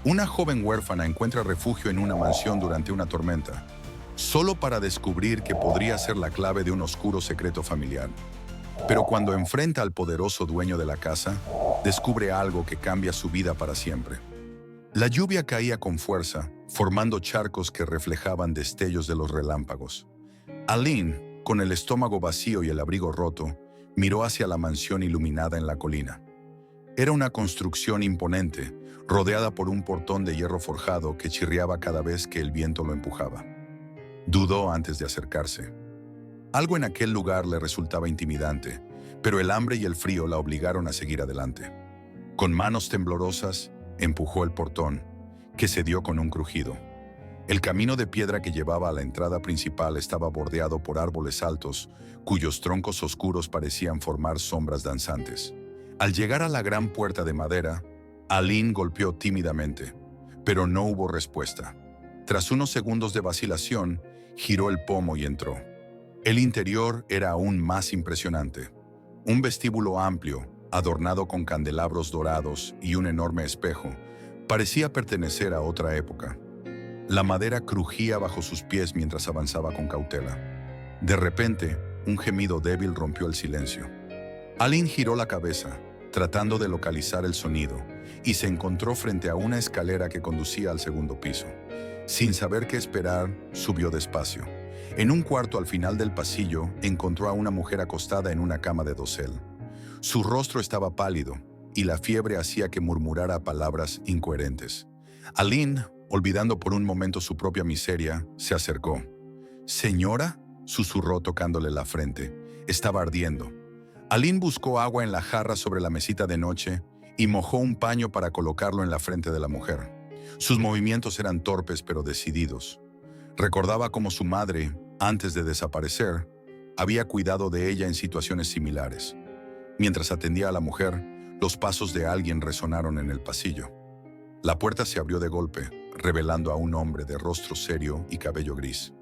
Una joven huérfana encuentra refugio en una mansión durante una tormenta, solo para descubrir que podría ser la clave de un oscuro secreto familiar. Pero cuando enfrenta al poderoso dueño de la casa, descubre algo que cambia su vida para siempre. La lluvia caía con fuerza, formando charcos que reflejaban destellos de los relámpagos. Aline, con el estómago vacío y el abrigo roto, miró hacia la mansión iluminada en la colina. Era una construcción imponente, rodeada por un portón de hierro forjado que chirriaba cada vez que el viento lo empujaba. Dudó antes de acercarse. Algo en aquel lugar le resultaba intimidante, pero el hambre y el frío la obligaron a seguir adelante. Con manos temblorosas, empujó el portón, que cedió con un crujido. El camino de piedra que llevaba a la entrada principal estaba bordeado por árboles altos, cuyos troncos oscuros parecían formar sombras danzantes. Al llegar a la gran puerta de madera, Aline golpeó tímidamente, pero no hubo respuesta. Tras unos segundos de vacilación, giró el pomo y entró. El interior era aún más impresionante. Un vestíbulo amplio, adornado con candelabros dorados y un enorme espejo, parecía pertenecer a otra época. La madera crujía bajo sus pies mientras avanzaba con cautela. De repente, un gemido débil rompió el silencio. Aline giró la cabeza, tratando de localizar el sonido, y se encontró frente a una escalera que conducía al segundo piso. Sin saber qué esperar, subió despacio. En un cuarto al final del pasillo, encontró a una mujer acostada en una cama de dosel. Su rostro estaba pálido, y la fiebre hacía que murmurara palabras incoherentes. Aline, olvidando por un momento su propia miseria, se acercó. «¿Señora?», susurró tocándole la frente. Estaba ardiendo. Aline buscó agua en la jarra sobre la mesita de noche y mojó un paño para colocarlo en la frente de la mujer. Sus movimientos eran torpes pero decididos. Recordaba cómo su madre, antes de desaparecer, había cuidado de ella en situaciones similares. Mientras atendía a la mujer, los pasos de alguien resonaron en el pasillo. La puerta se abrió de golpe, revelando a un hombre de rostro serio y cabello gris.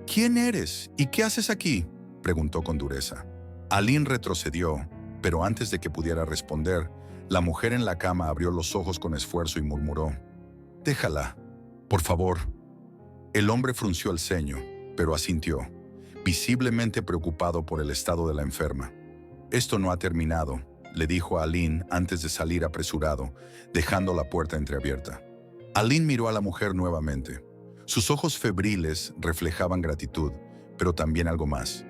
«¿Quién eres? ¿Y qué haces aquí?», preguntó con dureza. Aline retrocedió, pero antes de que pudiera responder, la mujer en la cama abrió los ojos con esfuerzo y murmuró: «Déjala, por favor». El hombre frunció el ceño, pero asintió, visiblemente preocupado por el estado de la enferma. «Esto no ha terminado», le dijo a Aline antes de salir apresurado, dejando la puerta entreabierta. Aline miró a la mujer nuevamente. Sus ojos febriles reflejaban gratitud, pero también algo más.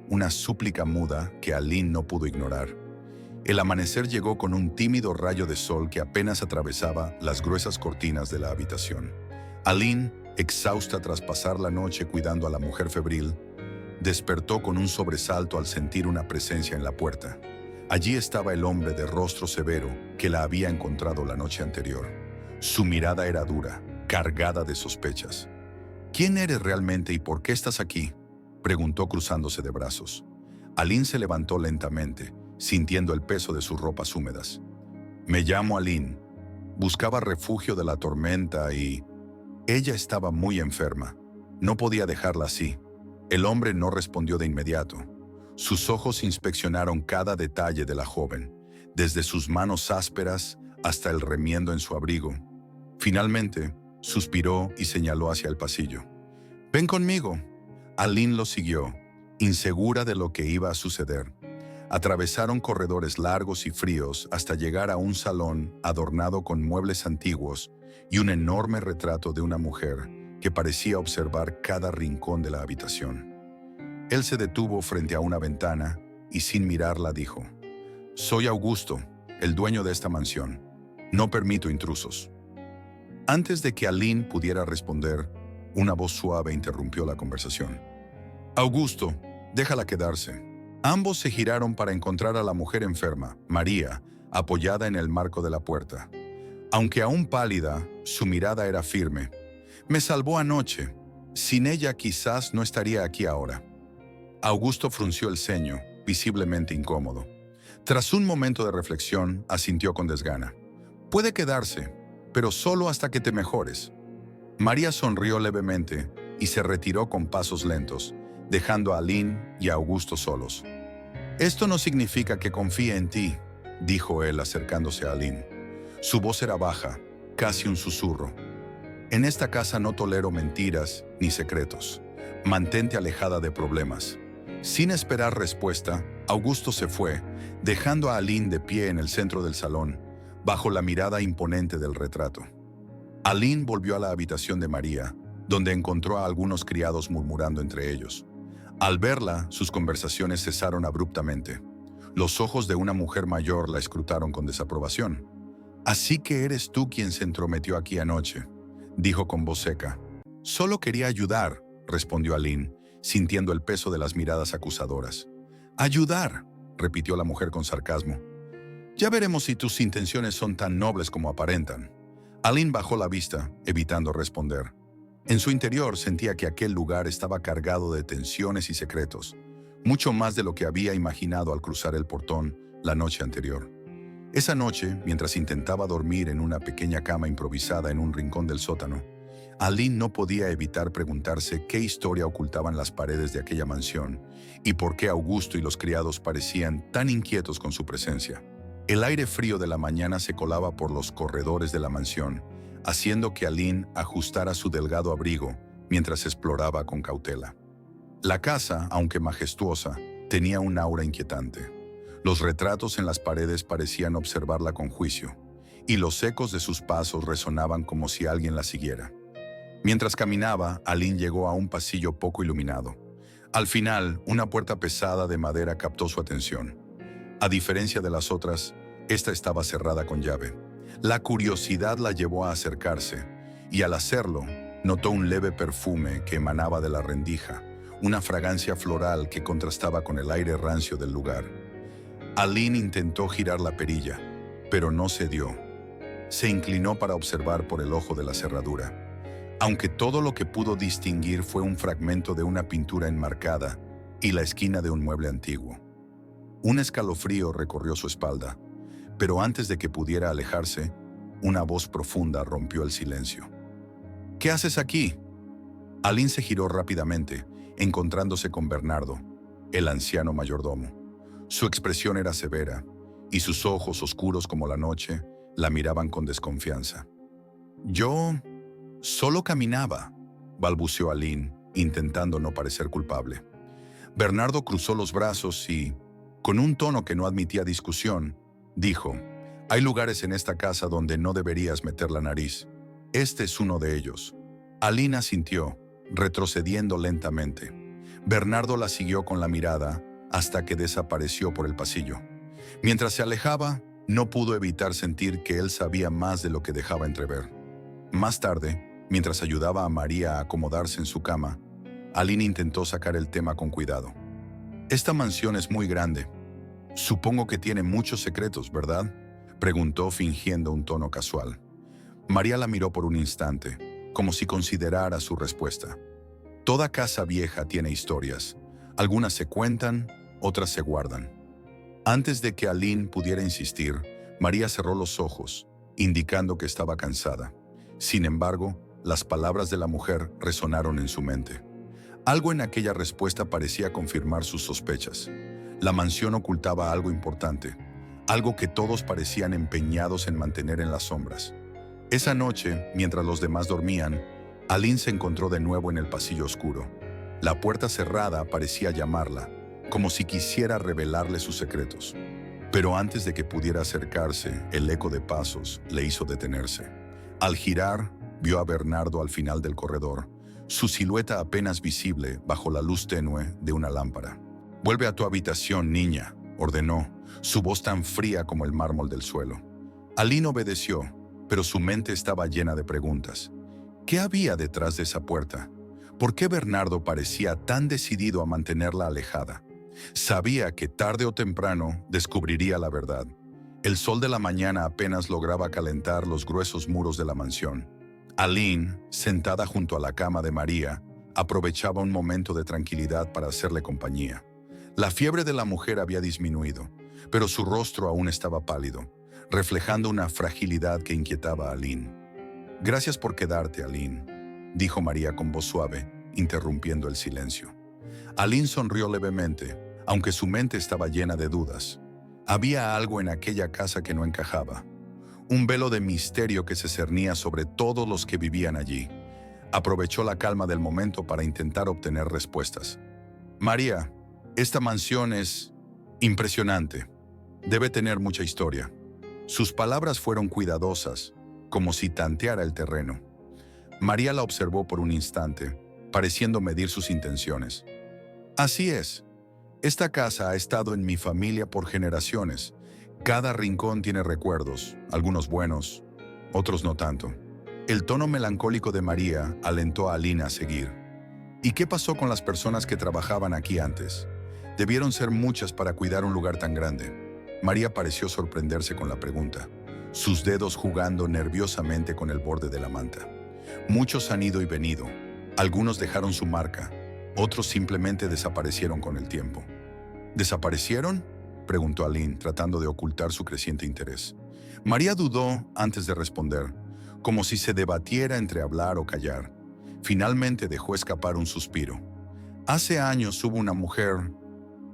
Una súplica muda que Aline no pudo ignorar. El amanecer llegó con un tímido rayo de sol que apenas atravesaba las gruesas cortinas de la habitación. Aline, exhausta tras pasar la noche cuidando a la mujer febril, despertó con un sobresalto al sentir una presencia en la puerta. Allí estaba el hombre de rostro severo que la había encontrado la noche anterior. Su mirada era dura, cargada de sospechas. «¿Quién eres realmente y por qué estás aquí?», preguntó cruzándose de brazos. Aline se levantó lentamente, sintiendo el peso de sus ropas húmedas. «Me llamo Aline. Buscaba refugio de la tormenta y...». Ella estaba muy enferma. No podía dejarla así. El hombre no respondió de inmediato. Sus ojos inspeccionaron cada detalle de la joven, desde sus manos ásperas hasta el remiendo en su abrigo. Finalmente, suspiró y señaló hacia el pasillo. «Ven conmigo». Aline lo siguió, insegura de lo que iba a suceder. Atravesaron corredores largos y fríos hasta llegar a un salón adornado con muebles antiguos y un enorme retrato de una mujer que parecía observar cada rincón de la habitación. Él se detuvo frente a una ventana y sin mirarla dijo: «Soy Augusto, el dueño de esta mansión. No permito intrusos». Antes de que Aline pudiera responder, una voz suave interrumpió la conversación. «Augusto, déjala quedarse». Ambos se giraron para encontrar a la mujer enferma, María, apoyada en el marco de la puerta. Aunque aún pálida, su mirada era firme. «Me salvó anoche. Sin ella quizás no estaría aquí ahora». Augusto frunció el ceño, visiblemente incómodo. Tras un momento de reflexión, asintió con desgana. «Puede quedarse, pero solo hasta que te mejores». María sonrió levemente y se retiró con pasos lentos, dejando a Aline y a Augusto solos. «Esto no significa que confíe en ti», dijo él acercándose a Aline. Su voz era baja, casi un susurro. En esta casa no tolero mentiras ni secretos. Mantente alejada de problemas. Sin esperar respuesta, Augusto se fue, dejando a Aline de pie en el centro del salón, bajo la mirada imponente del retrato. Aline volvió a la habitación de María, donde encontró a algunos criados murmurando entre ellos. Al verla, sus conversaciones cesaron abruptamente. Los ojos de una mujer mayor la escrutaron con desaprobación. «Así que eres tú quien se entrometió aquí anoche», dijo con voz seca. «Solo quería ayudar», respondió Aline, sintiendo el peso de las miradas acusadoras. «Ayudar», repitió la mujer con sarcasmo. «Ya veremos si tus intenciones son tan nobles como aparentan». Aline bajó la vista, evitando responder. En su interior sentía que aquel lugar estaba cargado de tensiones y secretos, mucho más de lo que había imaginado al cruzar el portón la noche anterior. Esa noche, mientras intentaba dormir en una pequeña cama improvisada en un rincón del sótano, Aline no podía evitar preguntarse qué historia ocultaban las paredes de aquella mansión y por qué Augusto y los criados parecían tan inquietos con su presencia. El aire frío de la mañana se colaba por los corredores de la mansión, haciendo que Aline ajustara su delgado abrigo mientras exploraba con cautela. La casa, aunque majestuosa, tenía un aura inquietante. Los retratos en las paredes parecían observarla con juicio, y los ecos de sus pasos resonaban como si alguien la siguiera. Mientras caminaba, Aline llegó a un pasillo poco iluminado. Al final, una puerta pesada de madera captó su atención. A diferencia de las otras, esta estaba cerrada con llave. La curiosidad la llevó a acercarse, y al hacerlo, notó un leve perfume que emanaba de la rendija, una fragancia floral que contrastaba con el aire rancio del lugar. Aline intentó girar la perilla, pero no cedió. Se inclinó para observar por el ojo de la cerradura. Aunque todo lo que pudo distinguir fue un fragmento de una pintura enmarcada y la esquina de un mueble antiguo. Un escalofrío recorrió su espalda, pero antes de que pudiera alejarse, una voz profunda rompió el silencio. «¿Qué haces aquí?» Aline se giró rápidamente, encontrándose con Bernardo, el anciano mayordomo. Su expresión era severa, y sus ojos, oscuros como la noche, la miraban con desconfianza. «Yo solo caminaba», balbuceó Aline, intentando no parecer culpable. Bernardo cruzó los brazos y, con un tono que no admitía discusión, dijo: «Hay lugares en esta casa donde no deberías meter la nariz. Este es uno de ellos». Aline asintió, retrocediendo lentamente. Bernardo la siguió con la mirada hasta que desapareció por el pasillo. Mientras se alejaba, no pudo evitar sentir que él sabía más de lo que dejaba entrever. Más tarde, mientras ayudaba a María a acomodarse en su cama, Aline intentó sacar el tema con cuidado. «Esta mansión es muy grande. Supongo que tiene muchos secretos, ¿verdad?», preguntó fingiendo un tono casual. María la miró por un instante, como si considerara su respuesta. Toda casa vieja tiene historias. Algunas se cuentan, otras se guardan. Antes de que Aline pudiera insistir, María cerró los ojos, indicando que estaba cansada. Sin embargo, las palabras de la mujer resonaron en su mente. Algo en aquella respuesta parecía confirmar sus sospechas. La mansión ocultaba algo importante, algo que todos parecían empeñados en mantener en las sombras. Esa noche, mientras los demás dormían, Aline se encontró de nuevo en el pasillo oscuro. La puerta cerrada parecía llamarla, como si quisiera revelarle sus secretos. Pero antes de que pudiera acercarse, el eco de pasos le hizo detenerse. Al girar, vio a Bernardo al final del corredor, su silueta apenas visible bajo la luz tenue de una lámpara. «Vuelve a tu habitación, niña», ordenó, su voz tan fría como el mármol del suelo. Aline obedeció, pero su mente estaba llena de preguntas. ¿Qué había detrás de esa puerta? ¿Por qué Bernardo parecía tan decidido a mantenerla alejada? Sabía que tarde o temprano descubriría la verdad. El sol de la mañana apenas lograba calentar los gruesos muros de la mansión. Aline, sentada junto a la cama de María, aprovechaba un momento de tranquilidad para hacerle compañía. La fiebre de la mujer había disminuido, pero su rostro aún estaba pálido, reflejando una fragilidad que inquietaba a Aline. «Gracias por quedarte, Aline», dijo María con voz suave, interrumpiendo el silencio. Aline sonrió levemente, aunque su mente estaba llena de dudas. Había algo en aquella casa que no encajaba. un velo de misterio que se cernía sobre todos los que vivían allí. Aprovechó la calma del momento para intentar obtener respuestas. María, esta mansión es impresionante. Debe tener mucha historia. Sus palabras fueron cuidadosas, como si tanteara el terreno. María la observó por un instante, pareciendo medir sus intenciones. Así es. Esta casa ha estado en mi familia por generaciones. Cada rincón tiene recuerdos, algunos buenos, otros no tanto. El tono melancólico de María alentó a Aline a seguir. ¿Y qué pasó con las personas que trabajaban aquí antes? Debieron ser muchas para cuidar un lugar tan grande. María pareció sorprenderse con la pregunta, sus dedos jugando nerviosamente con el borde de la manta. Muchos han ido y venido. Algunos dejaron su marca. Otros simplemente desaparecieron con el tiempo. ¿Desaparecieron?, preguntó Aline, tratando de ocultar su creciente interés. María dudó antes de responder, como si se debatiera entre hablar o callar. Finalmente dejó escapar un suspiro. Hace años hubo una mujer,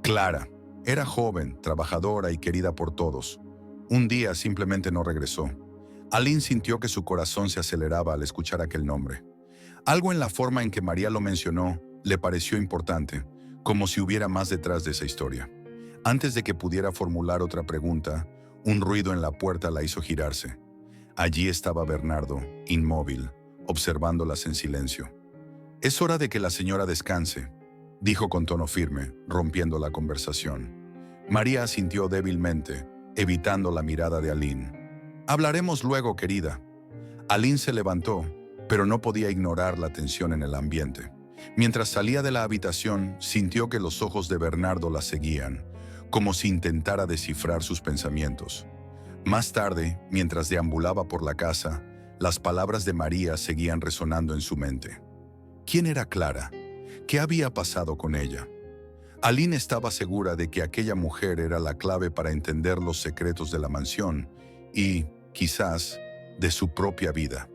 Clara. Era joven, trabajadora y querida por todos. Un día simplemente no regresó. Aline sintió que su corazón se aceleraba al escuchar aquel nombre. Algo en la forma en que María lo mencionó le pareció importante, como si hubiera más detrás de esa historia. Antes de que pudiera formular otra pregunta, un ruido en la puerta la hizo girarse. Allí estaba Bernardo, inmóvil, observándolas en silencio. «Es hora de que la señora descanse», dijo con tono firme, rompiendo la conversación. María asintió débilmente, evitando la mirada de Aline. «Hablaremos luego, querida». Aline se levantó, pero no podía ignorar la tensión en el ambiente. Mientras salía de la habitación, sintió que los ojos de Bernardo la seguían, como si intentara descifrar sus pensamientos. Más tarde, mientras deambulaba por la casa, las palabras de María seguían resonando en su mente. ¿Quién era Clara? ¿Qué había pasado con ella? Aline estaba segura de que aquella mujer era la clave para entender los secretos de la mansión y, quizás, de su propia vida.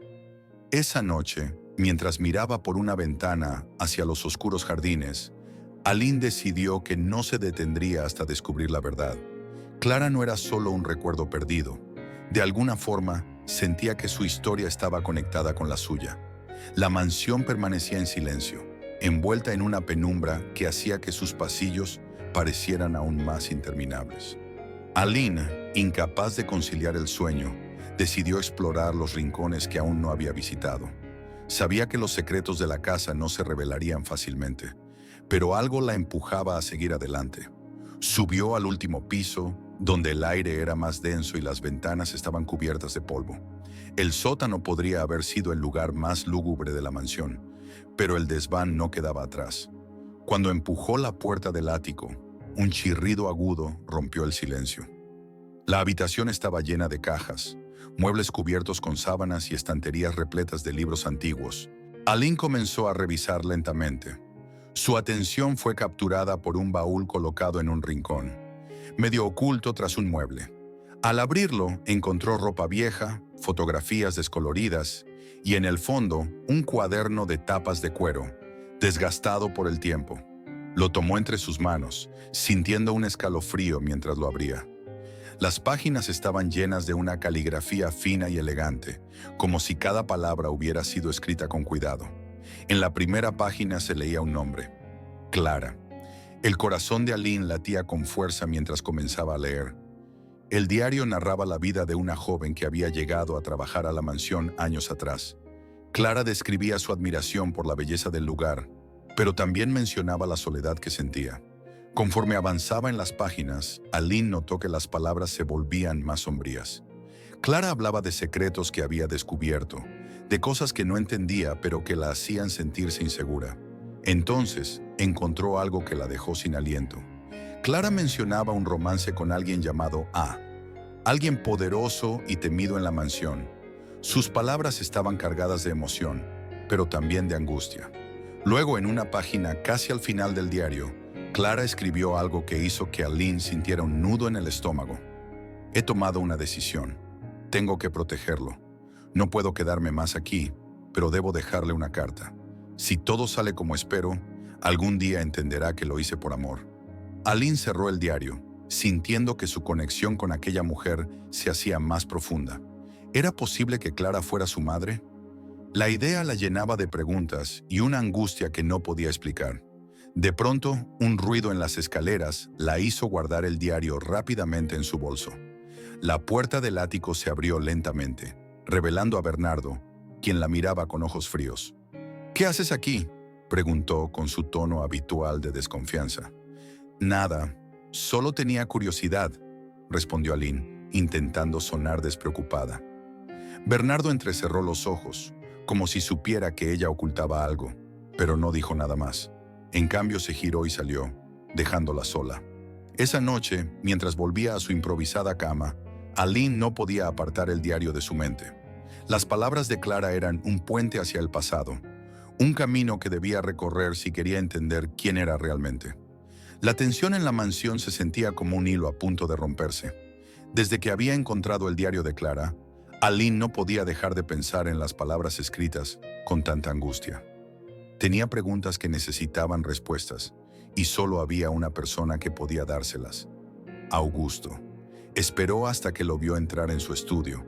Esa noche, mientras miraba por una ventana hacia los oscuros jardines, Aline decidió que no se detendría hasta descubrir la verdad. Clara no era solo un recuerdo perdido. De alguna forma, sentía que su historia estaba conectada con la suya. La mansión permanecía en silencio, envuelta en una penumbra que hacía que sus pasillos parecieran aún más interminables. Aline, incapaz de conciliar el sueño, decidió explorar los rincones que aún no había visitado. Sabía que los secretos de la casa no se revelarían fácilmente, pero algo la empujaba a seguir adelante. Subió al último piso, donde el aire era más denso y las ventanas estaban cubiertas de polvo. El sótano podría haber sido el lugar más lúgubre de la mansión, pero el desván no quedaba atrás. Cuando empujó la puerta del ático, un chirrido agudo rompió el silencio. La habitación estaba llena de cajas, muebles cubiertos con sábanas y estanterías repletas de libros antiguos. Aline comenzó a revisar lentamente. Su atención fue capturada por un baúl colocado en un rincón, medio oculto tras un mueble. Al abrirlo, encontró ropa vieja, fotografías descoloridas y en el fondo un cuaderno de tapas de cuero, desgastado por el tiempo. Lo tomó entre sus manos, sintiendo un escalofrío mientras lo abría. Las páginas estaban llenas de una caligrafía fina y elegante, como si cada palabra hubiera sido escrita con cuidado. En la primera página se leía un nombre: Clara. El corazón de Aline latía con fuerza mientras comenzaba a leer. El diario narraba la vida de una joven que había llegado a trabajar a la mansión años atrás. Clara describía su admiración por la belleza del lugar, pero también mencionaba la soledad que sentía. Conforme avanzaba en las páginas, Aline notó que las palabras se volvían más sombrías. Clara hablaba de secretos que había descubierto, de cosas que no entendía pero que la hacían sentirse insegura. Entonces, encontró algo que la dejó sin aliento. Clara mencionaba un romance con alguien llamado A, alguien poderoso y temido en la mansión. Sus palabras estaban cargadas de emoción, pero también de angustia. Luego, en una página casi al final del diario, Clara escribió algo que hizo que Aline sintiera un nudo en el estómago. He tomado una decisión. Tengo que protegerlo. No puedo quedarme más aquí, pero debo dejarle una carta. Si todo sale como espero, algún día entenderá que lo hice por amor. Aline cerró el diario, sintiendo que su conexión con aquella mujer se hacía más profunda. ¿Era posible que Clara fuera su madre? La idea la llenaba de preguntas y una angustia que no podía explicar. De pronto, un ruido en las escaleras la hizo guardar el diario rápidamente en su bolso. La puerta del ático se abrió lentamente, revelando a Bernardo, quien la miraba con ojos fríos. «¿Qué haces aquí?», preguntó con su tono habitual de desconfianza. «Nada, solo tenía curiosidad», respondió Aline, intentando sonar despreocupada. Bernardo entrecerró los ojos, como si supiera que ella ocultaba algo, pero no dijo nada más. En cambio se giró y salió, dejándola sola. Esa noche, mientras volvía a su improvisada cama, Aline no podía apartar el diario de su mente. Las palabras de Clara eran un puente hacia el pasado, un camino que debía recorrer si quería entender quién era realmente. La tensión en la mansión se sentía como un hilo a punto de romperse. Desde que había encontrado el diario de Clara, Aline no podía dejar de pensar en las palabras escritas con tanta angustia. Tenía preguntas que necesitaban respuestas, y solo había una persona que podía dárselas: Augusto. Esperó hasta que lo vio entrar en su estudio,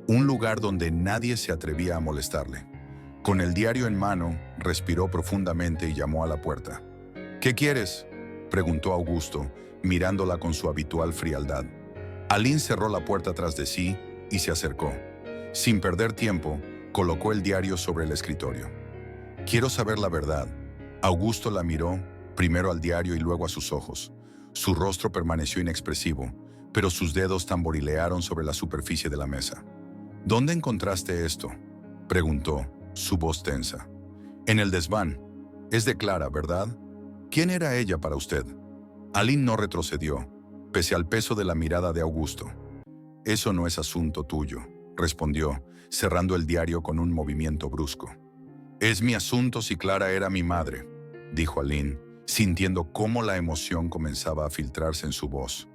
un lugar donde nadie se atrevía a molestarle. Con el diario en mano, respiró profundamente y llamó a la puerta. «¿Qué quieres?», preguntó Augusto, mirándola con su habitual frialdad. Aline cerró la puerta tras de sí y se acercó. Sin perder tiempo, colocó el diario sobre el escritorio. «Quiero saber la verdad». Augusto la miró, primero al diario y luego a sus ojos. Su rostro permaneció inexpresivo, pero sus dedos tamborilearon sobre la superficie de la mesa. «¿Dónde encontraste esto?», preguntó, su voz tensa. «En el desván. Es de Clara, ¿verdad? ¿Quién era ella para usted?». Aline no retrocedió, pese al peso de la mirada de Augusto. «Eso no es asunto tuyo», respondió, cerrando el diario con un movimiento brusco. «Es mi asunto si Clara era mi madre», dijo Aline, sintiendo cómo la emoción comenzaba a filtrarse en su voz.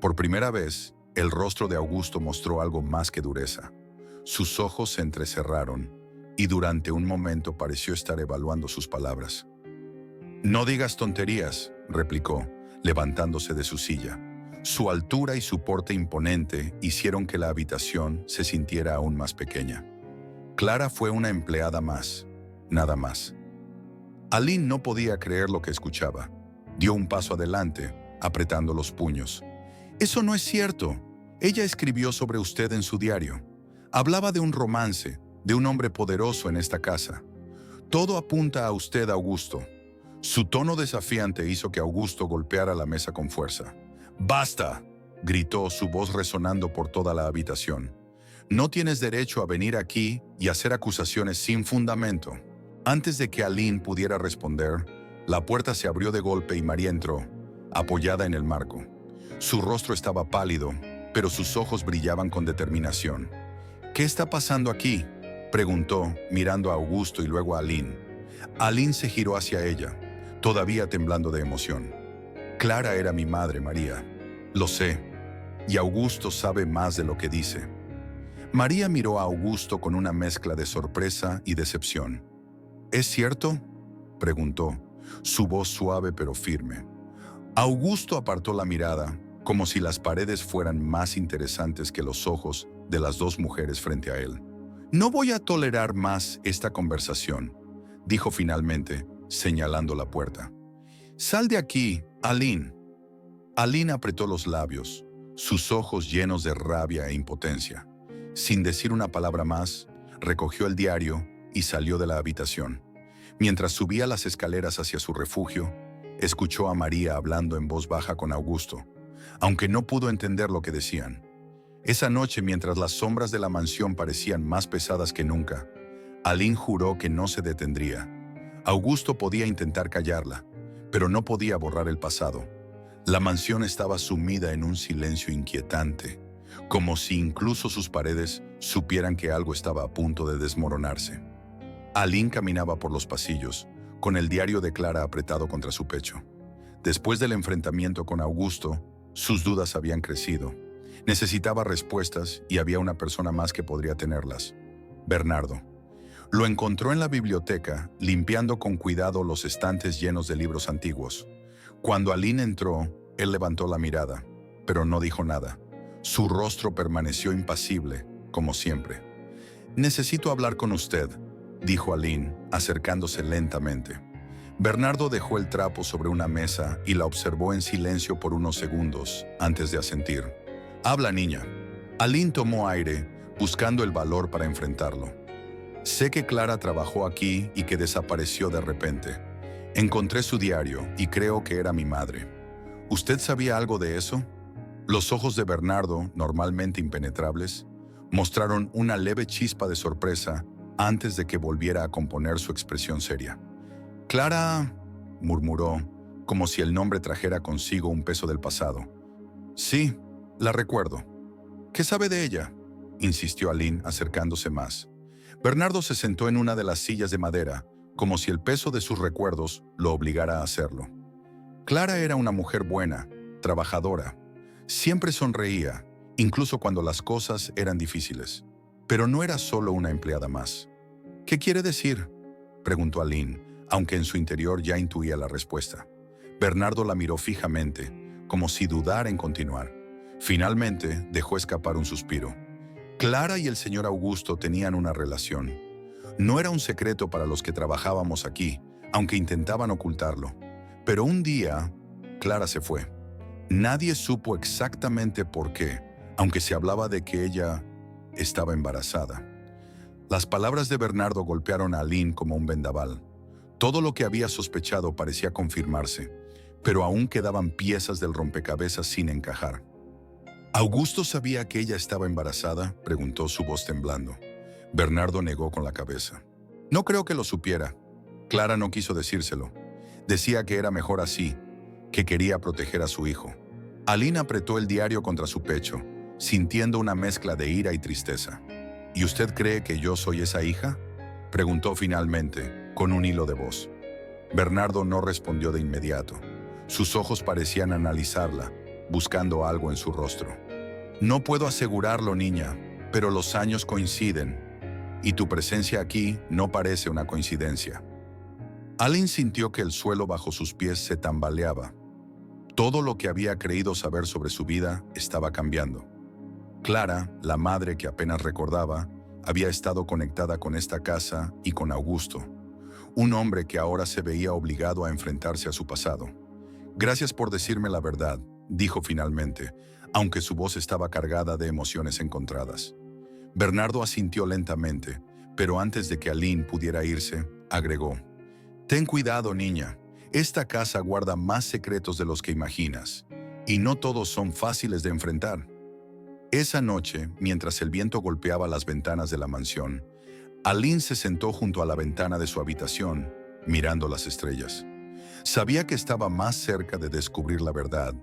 Por primera vez, el rostro de Augusto mostró algo más que dureza. Sus ojos se entrecerraron y durante un momento pareció estar evaluando sus palabras. «No digas tonterías», replicó, levantándose de su silla. Su altura y su porte imponente hicieron que la habitación se sintiera aún más pequeña. Clara fue una empleada más, nada más. Aline no podía creer lo que escuchaba. Dio un paso adelante, apretando los puños. «Eso no es cierto. Ella escribió sobre usted en su diario. Hablaba de un romance, de un hombre poderoso en esta casa. Todo apunta a usted, Augusto». Su tono desafiante hizo que Augusto golpeara la mesa con fuerza. «¡Basta!», gritó, su voz resonando por toda la habitación. «No tienes derecho a venir aquí y hacer acusaciones sin fundamento». Antes de que Aline pudiera responder, la puerta se abrió de golpe y María entró, apoyada en el marco. Su rostro estaba pálido, pero sus ojos brillaban con determinación. «¿Qué está pasando aquí?», preguntó, mirando a Augusto y luego a Aline. Aline se giró hacia ella, todavía temblando de emoción. «Clara era mi madre, María. Lo sé. Y Augusto sabe más de lo que dice». María miró a Augusto con una mezcla de sorpresa y decepción. «¿Es cierto?», preguntó, su voz suave pero firme. Augusto apartó la mirada, como si las paredes fueran más interesantes que los ojos de las dos mujeres frente a él. «No voy a tolerar más esta conversación», dijo finalmente, señalando la puerta. «Sal de aquí, Aline». Aline apretó los labios, sus ojos llenos de rabia e impotencia. Sin decir una palabra más, recogió el diario y salió de la habitación. Mientras subía las escaleras hacia su refugio, escuchó a María hablando en voz baja con Augusto, aunque no pudo entender lo que decían. Esa noche, mientras las sombras de la mansión parecían más pesadas que nunca, Aline juró que no se detendría. Augusto podía intentar callarla, pero no podía borrar el pasado. La mansión estaba sumida en un silencio inquietante, como si incluso sus paredes supieran que algo estaba a punto de desmoronarse. Aline caminaba por los pasillos, con el diario de Clara apretado contra su pecho. Después del enfrentamiento con Augusto, sus dudas habían crecido. Necesitaba respuestas y había una persona más que podría tenerlas: Bernardo. Lo encontró en la biblioteca, limpiando con cuidado los estantes llenos de libros antiguos. Cuando Aline entró, él levantó la mirada, pero no dijo nada. Su rostro permaneció impasible, como siempre. «Necesito hablar con usted», dijo Aline, acercándose lentamente. Bernardo dejó el trapo sobre una mesa y la observó en silencio por unos segundos antes de asentir. «Habla, niña». Aline tomó aire, buscando el valor para enfrentarlo. «Sé que Clara trabajó aquí y que desapareció de repente. Encontré su diario y creo que era mi madre. ¿Usted sabía algo de eso?». Los ojos de Bernardo, normalmente impenetrables, mostraron una leve chispa de sorpresa antes de que volviera a componer su expresión seria. «Clara», murmuró, como si el nombre trajera consigo un peso del pasado. «Sí, la recuerdo». «¿Qué sabe de ella?», insistió Aline, acercándose más. Bernardo se sentó en una de las sillas de madera, como si el peso de sus recuerdos lo obligara a hacerlo. Clara era una mujer buena, trabajadora. Siempre sonreía, incluso cuando las cosas eran difíciles. Pero no era solo una empleada más. «¿Qué quiere decir?», preguntó Aline, aunque en su interior ya intuía la respuesta. Bernardo la miró fijamente, como si dudara en continuar. Finalmente dejó escapar un suspiro. Clara y el señor Augusto tenían una relación. No era un secreto para los que trabajábamos aquí, aunque intentaban ocultarlo. Pero un día, Clara se fue. Nadie supo exactamente por qué, aunque se hablaba de que ella estaba embarazada. Las palabras de Bernardo golpearon a Aline como un vendaval. Todo lo que había sospechado parecía confirmarse, pero aún quedaban piezas del rompecabezas sin encajar. «¿Augusto sabía que ella estaba embarazada?», preguntó, su voz temblando. Bernardo negó con la cabeza. «No creo que lo supiera. Clara no quiso decírselo. Decía que era mejor así, que quería proteger a su hijo». Aline apretó el diario contra su pecho, sintiendo una mezcla de ira y tristeza. «¿Y usted cree que yo soy esa hija?», preguntó finalmente, con un hilo de voz. Bernardo no respondió de inmediato. Sus ojos parecían analizarla, buscando algo en su rostro. «No puedo asegurarlo, niña, pero los años coinciden, y tu presencia aquí no parece una coincidencia». Aline sintió que el suelo bajo sus pies se tambaleaba. Todo lo que había creído saber sobre su vida estaba cambiando. Clara, la madre que apenas recordaba, había estado conectada con esta casa y con Augusto, un hombre que ahora se veía obligado a enfrentarse a su pasado. «Gracias por decirme la verdad», dijo finalmente, aunque su voz estaba cargada de emociones encontradas. Bernardo asintió lentamente, pero antes de que Aline pudiera irse, agregó: «Ten cuidado, niña. Esta casa guarda más secretos de los que imaginas, y no todos son fáciles de enfrentar». Esa noche, mientras el viento golpeaba las ventanas de la mansión, Aline se sentó junto a la ventana de su habitación, mirando las estrellas. Sabía que estaba más cerca de descubrir la verdad,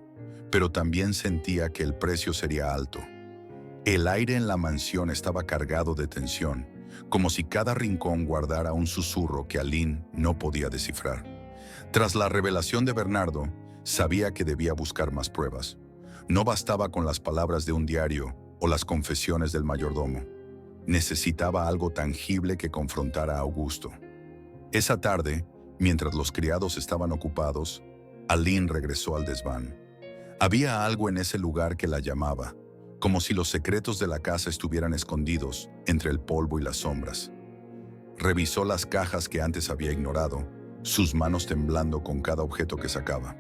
pero también sentía que el precio sería alto. El aire en la mansión estaba cargado de tensión, como si cada rincón guardara un susurro que Aline no podía descifrar. Tras la revelación de Bernardo, sabía que debía buscar más pruebas. No bastaba con las palabras de un diario o las confesiones del mayordomo. Necesitaba algo tangible que confrontara a Augusto. Esa tarde, mientras los criados estaban ocupados, Aline regresó al desván. Había algo en ese lugar que la llamaba, como si los secretos de la casa estuvieran escondidos entre el polvo y las sombras. Revisó las cajas que antes había ignorado, sus manos temblando con cada objeto que sacaba.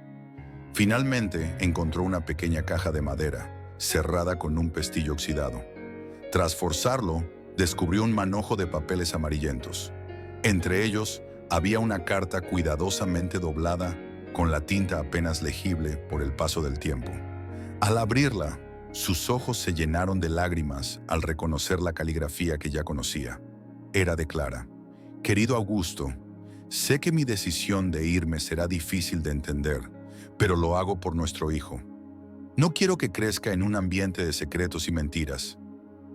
Finalmente encontró una pequeña caja de madera, cerrada con un pestillo oxidado. Tras forzarlo, descubrió un manojo de papeles amarillentos. Entre ellos, había una carta cuidadosamente doblada, con la tinta apenas legible por el paso del tiempo. Al abrirla, sus ojos se llenaron de lágrimas al reconocer la caligrafía que ya conocía. Era de Clara. «Querido Augusto, sé que mi decisión de irme será difícil de entender, pero lo hago por nuestro hijo. No quiero que crezca en un ambiente de secretos y mentiras.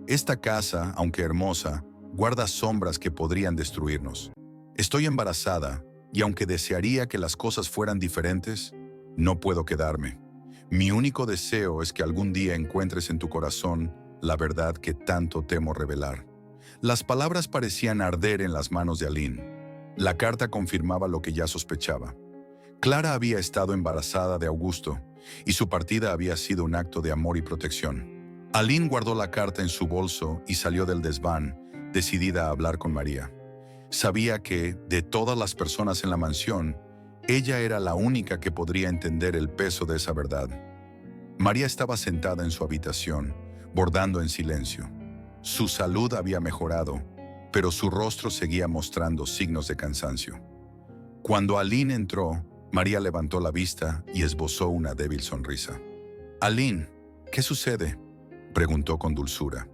Esta casa, aunque hermosa, guarda sombras que podrían destruirnos. Estoy embarazada, y aunque desearía que las cosas fueran diferentes, no puedo quedarme. Mi único deseo es que algún día encuentres en tu corazón la verdad que tanto temo revelar». Las palabras parecían arder en las manos de Aline. La carta confirmaba lo que ya sospechaba. Clara había estado embarazada de Augusto, y su partida había sido un acto de amor y protección. Aline guardó la carta en su bolso y salió del desván, decidida a hablar con María. Sabía que, de todas las personas en la mansión, ella era la única que podría entender el peso de esa verdad. María estaba sentada en su habitación, bordando en silencio. Su salud había mejorado, pero su rostro seguía mostrando signos de cansancio. Cuando Aline entró, María levantó la vista y esbozó una débil sonrisa. «Aline, ¿qué sucede?», preguntó con dulzura.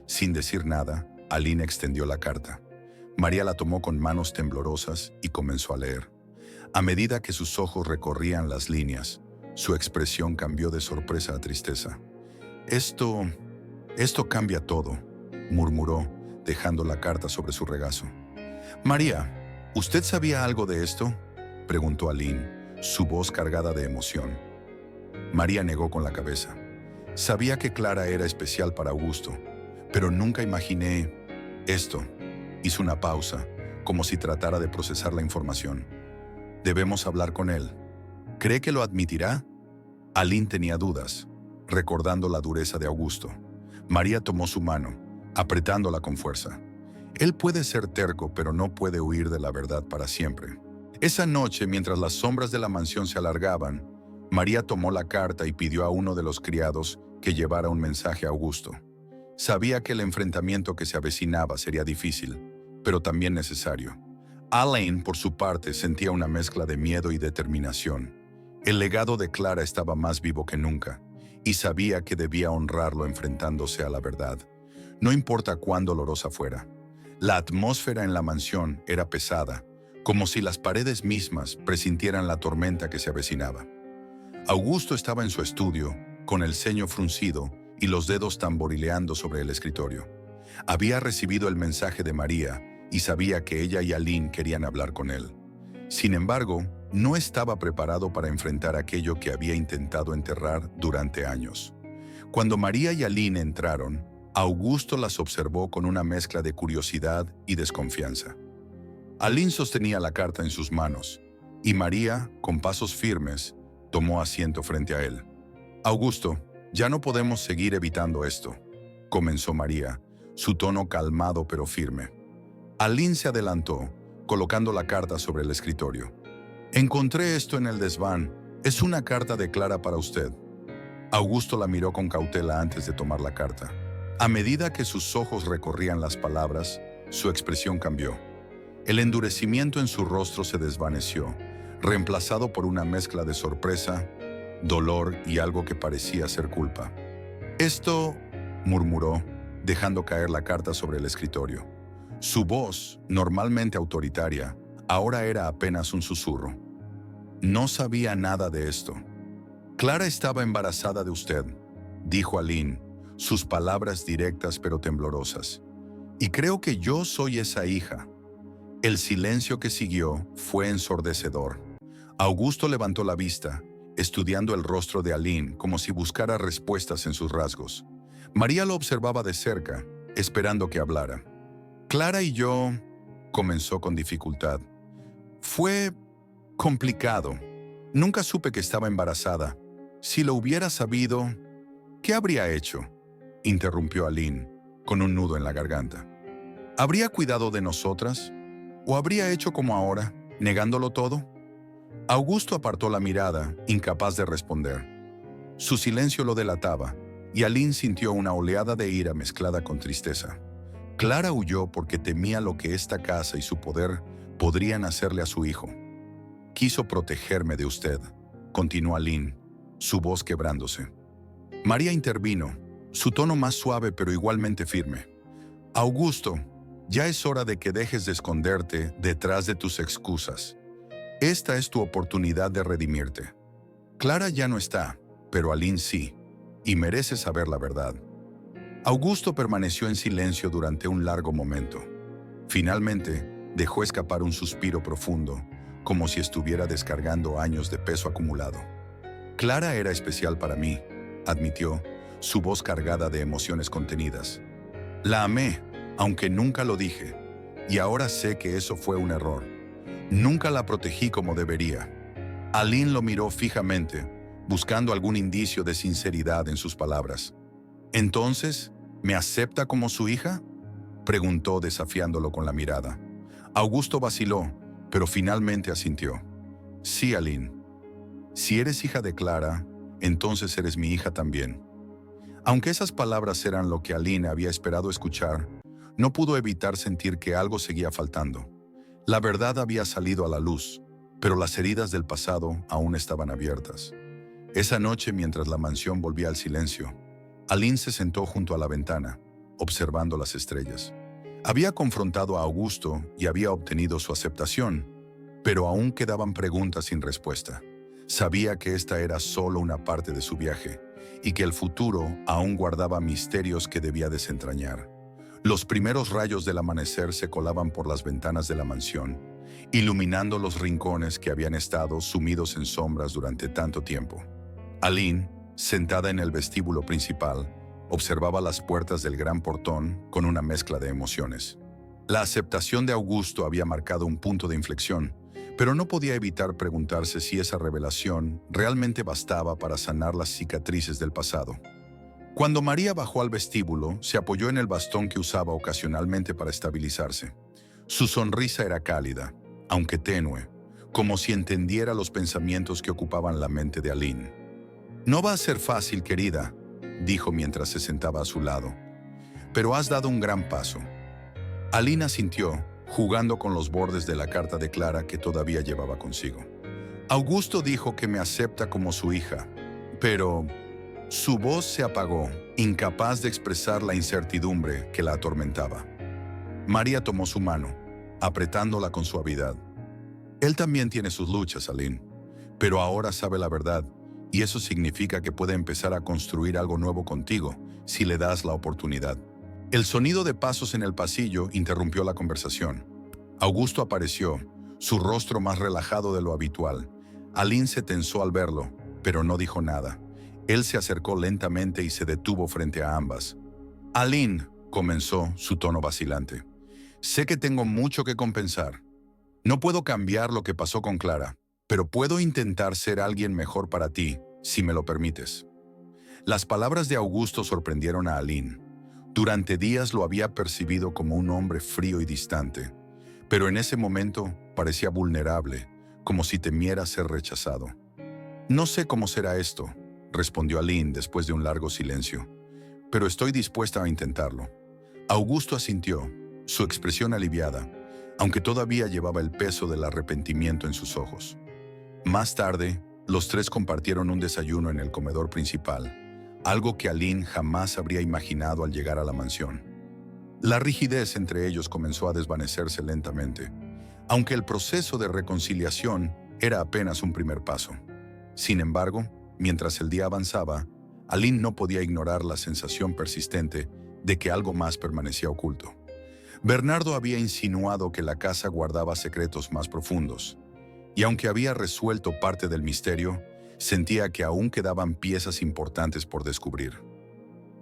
Sin decir nada, Aline extendió la carta. María la tomó con manos temblorosas y comenzó a leer. A medida que sus ojos recorrían las líneas, su expresión cambió de sorpresa a tristeza. Esto cambia todo», murmuró, dejando la carta sobre su regazo. «María, ¿usted sabía algo de esto?», preguntó Aline, su voz cargada de emoción. María negó con la cabeza. «Sabía que Clara era especial para Augusto, pero nunca imaginé esto». Hizo una pausa, como si tratara de procesar la información. «Debemos hablar con él. ¿Cree que lo admitirá?». Aline tenía dudas, recordando la dureza de Augusto. María tomó su mano, apretándola con fuerza. «Él puede ser terco, pero no puede huir de la verdad para siempre». Esa noche, mientras las sombras de la mansión se alargaban, María tomó la carta y pidió a uno de los criados que llevara un mensaje a Augusto. Sabía que el enfrentamiento que se avecinaba sería difícil, pero también necesario. Aline, por su parte, sentía una mezcla de miedo y determinación. El legado de Clara estaba más vivo que nunca, y sabía que debía honrarlo enfrentándose a la verdad, no importa cuán dolorosa fuera. La atmósfera en la mansión era pesada, como si las paredes mismas presintieran la tormenta que se avecinaba. Augusto estaba en su estudio, con el ceño fruncido y los dedos tamborileando sobre el escritorio. Había recibido el mensaje de María y sabía que ella y Aline querían hablar con él. Sin embargo, no estaba preparado para enfrentar aquello que había intentado enterrar durante años. Cuando María y Aline entraron, Augusto las observó con una mezcla de curiosidad y desconfianza. Aline sostenía la carta en sus manos, y María, con pasos firmes, tomó asiento frente a él. «Augusto, ya no podemos seguir evitando esto», comenzó María, su tono calmado pero firme. Aline se adelantó, colocando la carta sobre el escritorio. «Encontré esto en el desván. Es una carta de Clara para usted». Augusto la miró con cautela antes de tomar la carta. A medida que sus ojos recorrían las palabras, su expresión cambió. El endurecimiento en su rostro se desvaneció, reemplazado por una mezcla de sorpresa, dolor y algo que parecía ser culpa. «Esto», murmuró, dejando caer la carta sobre el escritorio. Su voz, normalmente autoritaria, ahora era apenas un susurro. «No sabía nada de esto». «Clara estaba embarazada de usted», dijo Aline, sus palabras directas pero temblorosas. «Y creo que yo soy esa hija». El silencio que siguió fue ensordecedor. Augusto levantó la vista, estudiando el rostro de Aline como si buscara respuestas en sus rasgos. María lo observaba de cerca, esperando que hablara. «Clara y yo», comenzó con dificultad. «Fue complicado. Nunca supe que estaba embarazada. Si lo hubiera sabido, ¿qué habría hecho?», interrumpió Aline, con un nudo en la garganta. «¿Habría cuidado de nosotras? ¿O habría hecho como ahora, negándolo todo?». Augusto apartó la mirada, incapaz de responder. Su silencio lo delataba, y Aline sintió una oleada de ira mezclada con tristeza. Clara huyó porque temía lo que esta casa y su poder podrían hacerle a su hijo. «Quiso protegerme de usted», continuó Aline, su voz quebrándose. María intervino, su tono más suave pero igualmente firme. «Augusto, ya es hora de que dejes de esconderte detrás de tus excusas. Esta es tu oportunidad de redimirte. Clara ya no está, pero Aline sí, y merece saber la verdad». Augusto permaneció en silencio durante un largo momento. Finalmente, dejó escapar un suspiro profundo, como si estuviera descargando años de peso acumulado. «Clara era especial para mí», admitió, su voz cargada de emociones contenidas. «La amé, aunque nunca lo dije, y ahora sé que eso fue un error. Nunca la protegí como debería». Aline lo miró fijamente, buscando algún indicio de sinceridad en sus palabras. «Entonces, ¿me acepta como su hija?», preguntó desafiándolo con la mirada. Augusto vaciló, pero finalmente asintió. «Sí, Aline. Si eres hija de Clara, entonces eres mi hija también». Aunque esas palabras eran lo que Aline había esperado escuchar, no pudo evitar sentir que algo seguía faltando. La verdad había salido a la luz, pero las heridas del pasado aún estaban abiertas. Esa noche, mientras la mansión volvía al silencio, Aline se sentó junto a la ventana, observando las estrellas. Había confrontado a Augusto y había obtenido su aceptación, pero aún quedaban preguntas sin respuesta. Sabía que esta era solo una parte de su viaje y que el futuro aún guardaba misterios que debía desentrañar. Los primeros rayos del amanecer se colaban por las ventanas de la mansión, iluminando los rincones que habían estado sumidos en sombras durante tanto tiempo. Aline, sentada en el vestíbulo principal, observaba las puertas del gran portón con una mezcla de emociones. La aceptación de Augusto había marcado un punto de inflexión, pero no podía evitar preguntarse si esa revelación realmente bastaba para sanar las cicatrices del pasado. Cuando María bajó al vestíbulo, se apoyó en el bastón que usaba ocasionalmente para estabilizarse. Su sonrisa era cálida, aunque tenue, como si entendiera los pensamientos que ocupaban la mente de Aline. «No va a ser fácil, querida», dijo mientras se sentaba a su lado, «pero has dado un gran paso». Aline asintió, jugando con los bordes de la carta de Clara que todavía llevaba consigo. «Augusto dijo que me acepta como su hija, pero…». Su voz se apagó, incapaz de expresar la incertidumbre que la atormentaba. María tomó su mano, apretándola con suavidad. «Él también tiene sus luchas, Aline, pero ahora sabe la verdad, y eso significa que puede empezar a construir algo nuevo contigo, si le das la oportunidad». El sonido de pasos en el pasillo interrumpió la conversación. Augusto apareció, su rostro más relajado de lo habitual. Aline se tensó al verlo, pero no dijo nada. Él se acercó lentamente y se detuvo frente a ambas. «Aline», comenzó, su tono vacilante, «sé que tengo mucho que compensar. No puedo cambiar lo que pasó con Clara, pero puedo intentar ser alguien mejor para ti, si me lo permites». Las palabras de Augusto sorprendieron a Aline. Durante días lo había percibido como un hombre frío y distante, pero en ese momento parecía vulnerable, como si temiera ser rechazado. «No sé cómo será esto», respondió Aline después de un largo silencio, «pero estoy dispuesta a intentarlo». Augusto asintió, su expresión aliviada, aunque todavía llevaba el peso del arrepentimiento en sus ojos. Más tarde, los tres compartieron un desayuno en el comedor principal, algo que Aline jamás habría imaginado al llegar a la mansión. La rigidez entre ellos comenzó a desvanecerse lentamente, aunque el proceso de reconciliación era apenas un primer paso. Sin embargo, mientras el día avanzaba, Aline no podía ignorar la sensación persistente de que algo más permanecía oculto. Bernardo había insinuado que la casa guardaba secretos más profundos, y aunque había resuelto parte del misterio, sentía que aún quedaban piezas importantes por descubrir.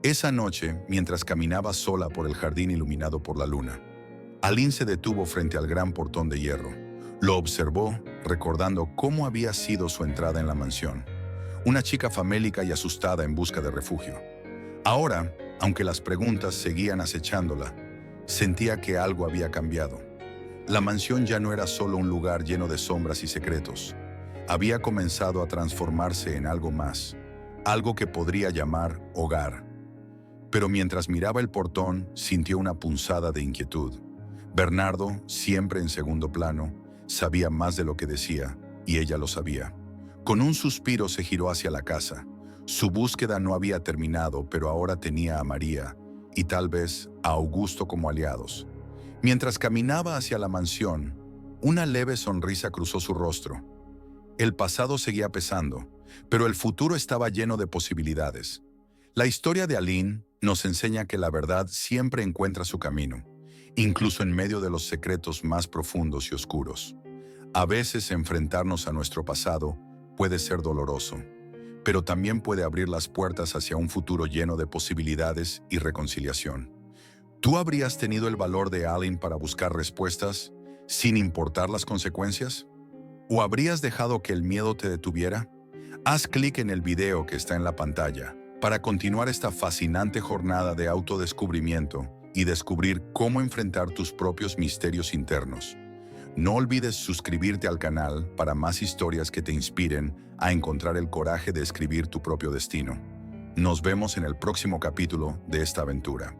Esa noche, mientras caminaba sola por el jardín iluminado por la luna, Aline se detuvo frente al gran portón de hierro. Lo observó, recordando cómo había sido su entrada en la mansión. Una chica famélica y asustada en busca de refugio. Ahora, aunque las preguntas seguían acechándola, sentía que algo había cambiado. La mansión ya no era solo un lugar lleno de sombras y secretos. Había comenzado a transformarse en algo más, algo que podría llamar hogar. Pero mientras miraba el portón, sintió una punzada de inquietud. Bernardo, siempre en segundo plano, sabía más de lo que decía, y ella lo sabía. Con un suspiro se giró hacia la casa. Su búsqueda no había terminado, pero ahora tenía a María y tal vez a Augusto como aliados. Mientras caminaba hacia la mansión, una leve sonrisa cruzó su rostro. El pasado seguía pesando, pero el futuro estaba lleno de posibilidades. La historia de Aline nos enseña que la verdad siempre encuentra su camino, incluso en medio de los secretos más profundos y oscuros. A veces enfrentarnos a nuestro pasado puede ser doloroso, pero también puede abrir las puertas hacia un futuro lleno de posibilidades y reconciliación. ¿Tú habrías tenido el valor de Aline para buscar respuestas sin importar las consecuencias? ¿O habrías dejado que el miedo te detuviera? Haz clic en el video que está en la pantalla Para continuar esta fascinante jornada de autodescubrimiento y descubrir cómo enfrentar tus propios misterios internos, no olvides suscribirte al canal para más historias que te inspiren a encontrar el coraje de escribir tu propio destino. Nos vemos en el próximo capítulo de esta aventura.